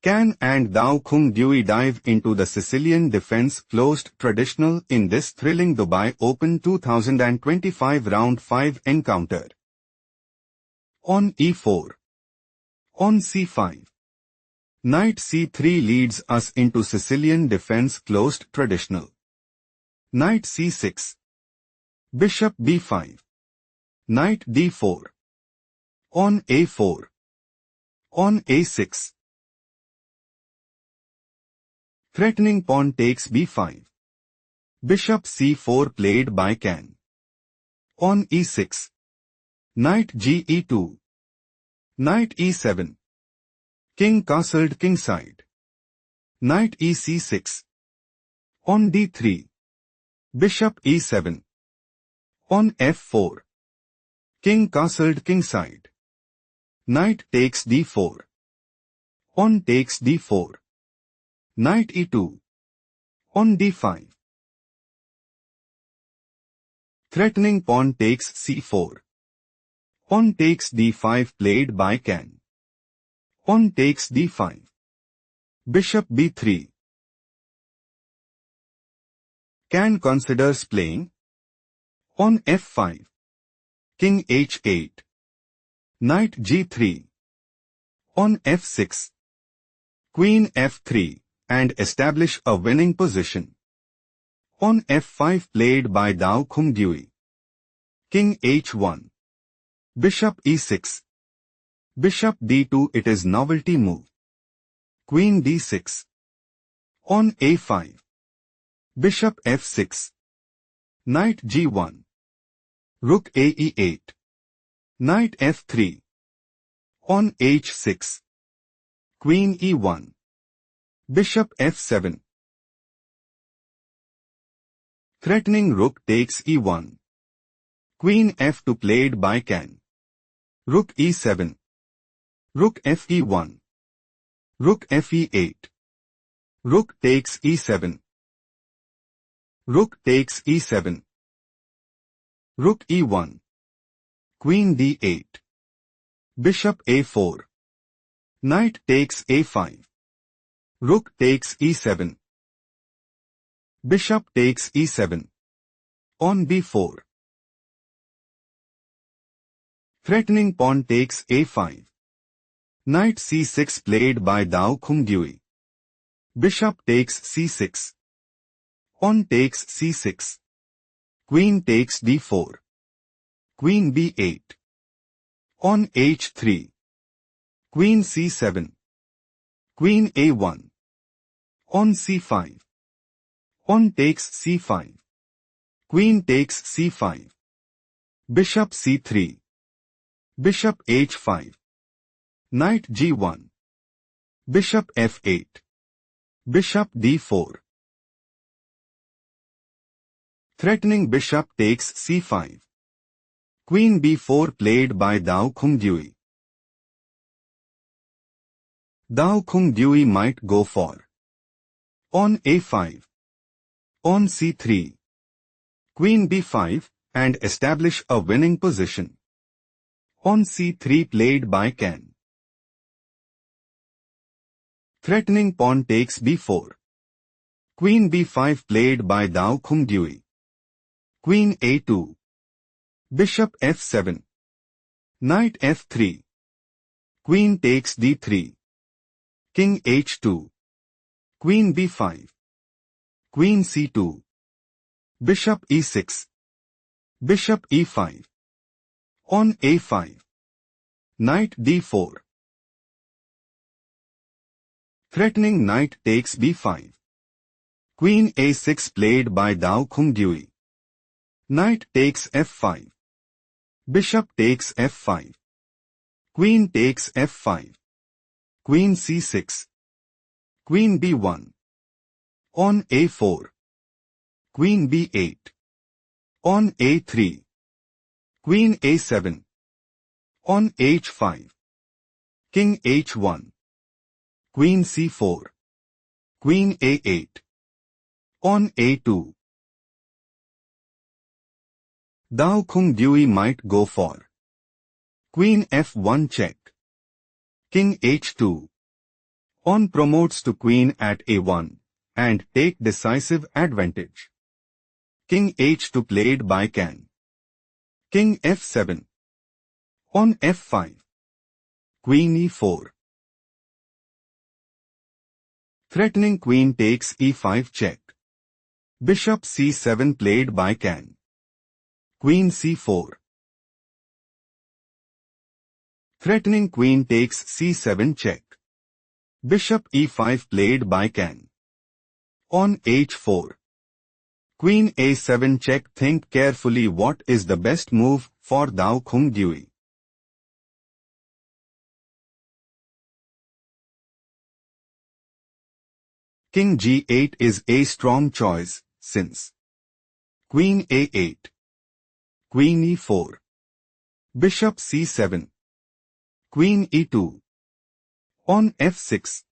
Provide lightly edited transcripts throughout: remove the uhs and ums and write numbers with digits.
Can and chesstricks dive into the Sicilian defense closed traditional in this thrilling Dubai Open 2025 Round 5 encounter? On e4. On c5. Knight c3 leads us into Sicilian defense closed traditional. Knight c6. Bishop b5. Knight d4. On a4. On a6. Threatening pawn takes b5. Bishop c4 played by Can. On e6. Knight ge2. Knight e7. King castled kingside. Knight ec6. On d3. Bishop e7. On f4. King castled kingside. Knight takes d4. On takes d4. Knight e2. On d5. Threatening pawn takes c4. On takes d5 played by Can. On takes d5. Bishop b3. Can considers playing. On f5. King h8. Knight g3. On f6. Queen f3. And establish a winning position. On f5 played by chesstricks. King h1. Bishop e6. Bishop d2 it is novelty move. Queen d6. On a5. Bishop f6. Knight g1. Rook a e8. Knight f3. On h6. Queen e1. Bishop f7. Threatening rook takes e1. Queen f2 played by Can. Rook e7. Rook fe1. Rook fe8. Rook takes e7. Rook takes e7. Rook e1. Queen d8. Bishop a4. Knight takes a5. Rook takes e7. Bishop takes e7. On b4. Threatening pawn takes a5. Knight c6 played by chesstricks. Bishop takes c6. On takes c6. Queen takes d4. Queen b8. On h3. Queen c7. Queen a1. On c5. On takes c5. Queen takes c5. Bishop c3. Bishop h5. Knight g1. Bishop f8. Bishop d4. Threatening bishop takes c5. Queen b4 played by chesstricks. Chesstricks might go for. On a5. On c3. Queen b5 and establish a winning position. On c3 played by Can. Threatening pawn takes b4. Queen b5 played by chesstricks. Queen a2. Bishop f7. Knight f3. Queen takes d3. King h2. Queen b5. Queen c2. Bishop e6. Bishop e5. On a5. Knight d4. Threatening knight takes b5. Queen a6 played by chesstricks. Knight takes f5. Bishop takes f5. Queen takes f5. Queen c6. Queen b1. On a4. Queen b8. On a3. Queen a7. On h5. King h1. Queen c4. Queen a8. On a2. Chesstricks might go for. Queen f1 check. King h2. Pawn promotes to queen at a1 and take decisive advantage. King h2 played by Khuong. King f7. Pawn f5. Queen e4. Threatening queen takes e5 check. Bishop c7 played by Khuong. Queen c4. Threatening queen takes c7 check. Bishop e5 played by Khuong. Pawn h4. Queen a7 check. Think carefully what is the best move for Dao Khuong Dui. King g8 is a strong choice, since Queen a8, Queen e4, Bishop c7, Queen e2, Pawn f6,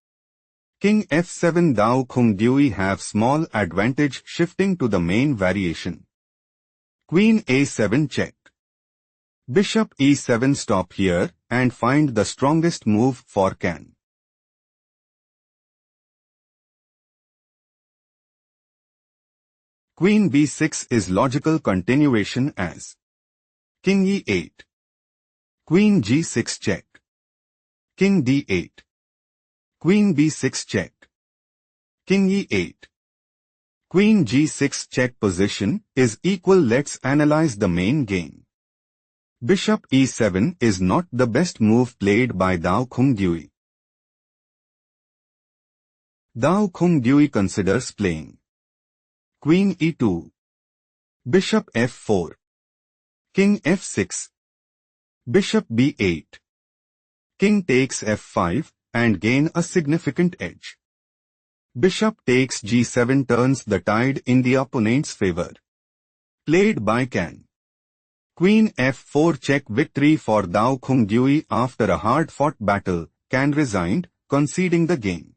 King f7. Dao Khuong Dui have small advantage shifting to the main variation. Queen a7 check. Bishop e7 stop here and find the strongest move for Khuong. Queen b6 is logical continuation as King e8, Queen g6 check, King d8, Queen b6 check, King e8, Queen g6 check. Position is equal. Let's analyze the main game. Bishop e7 is not the best move played by Dao Khuong Dui. Dao Khuong Dui considers playing Queen e2, Bishop f4, King f6, Bishop b8, King takes f5 and gain a significant edge. Bishop takes g7 turns the tide in the opponent's favor. Played by Khuong. Queen f4 check. Victory for Dao Khuong Dui after a hard-fought battle. Khuong resigned, conceding the game.